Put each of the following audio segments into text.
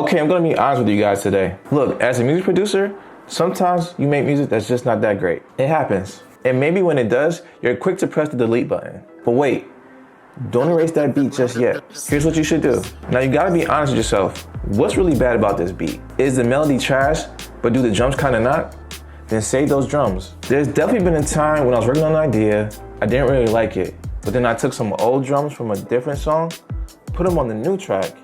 Okay, I'm gonna be honest with you guys today. Look, as a music producer, sometimes you make music that's just not that great. It happens. And maybe when it does, you're quick to press the delete button. But wait, don't erase that beat just yet. Here's what you should do. Now you gotta be honest with yourself. What's really bad about this beat? Is the melody trash, but do the drums kinda not? Then save those drums. There's definitely been a time when I was working on an idea, I didn't really like it, but then I took some old drums from a different song, put them on the new track,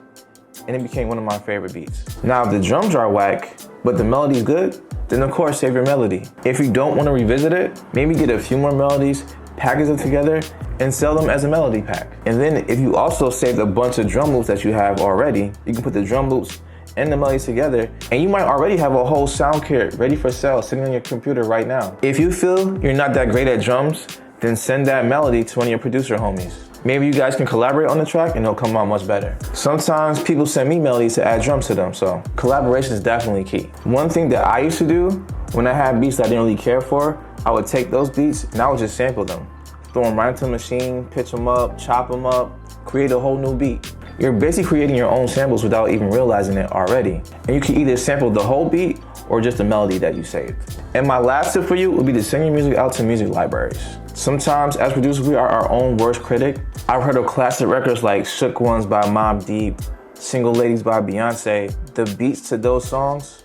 and it became one of my favorite beats. Now if the drums are whack, but the melody's good, then of course save your melody. If you don't want to revisit it, maybe get a few more melodies, package them together, and sell them as a melody pack. And then if you also saved a bunch of drum loops that you have already, you can put the drum loops and the melodies together, and you might already have a whole sound kit ready for sale sitting on your computer right now. If you feel you're not that great at drums, then send that melody to one of your producer homies. Maybe you guys can collaborate on the track and it'll come out much better. Sometimes people send me melodies to add drums to them, so collaboration is definitely key. One thing that I used to do when I had beats that I didn't really care for, I would take those beats and I would just sample them. Throw them right into the machine, pitch them up, chop them up, create a whole new beat. You're basically creating your own samples without even realizing it already. And you can either sample the whole beat or just the melody that you saved. And my last tip for you would be to send your music out to music libraries. Sometimes as producers, we are our own worst critic. I've heard of classic records like Shook Ones by Mobb Deep, Single Ladies by Beyonce. The beats to those songs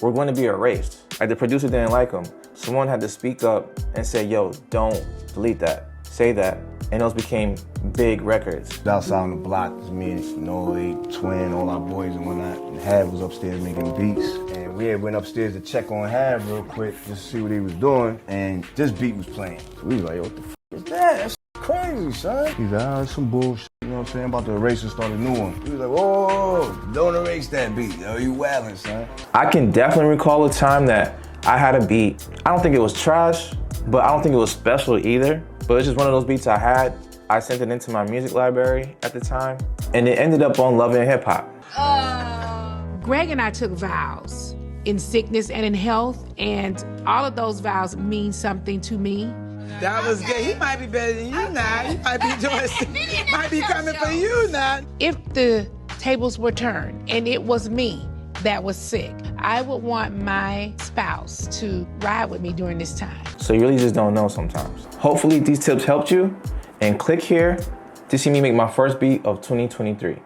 were going to be erased. Like the producer didn't like them. Someone had to speak up and say, yo, don't delete that, say that. And those became big records. Outside on the block, it was me and Noe, Twin, all our boys and whatnot. And Hav was upstairs making beats. And we had went upstairs to check on Hav real quick, just to see what he was doing. And this beat was playing. So we was like, yo, what the f is that? That's crazy, son. He's like, oh, it's some bullshit, you know what I'm saying? I'm about to erase and start a new one. He was like, whoa, don't erase that beat. Yo, you wildin', son. I can definitely recall a time that I had a beat. I don't think it was trash, but I don't think it was special either. But it's just one of those beats I had. I sent it into my music library at the time, and it ended up on Love and Hip Hop. Greg and I took vows in sickness and in health, and all of those vows mean something to me. That was good. He might be better than you now. He might be doing, might be coming for you now. If the tables were turned and it was me that was sick, I would want my spouse to ride with me during this time. So you really just don't know sometimes. Hopefully these tips helped you, and click here to see me make my first beat of 2023.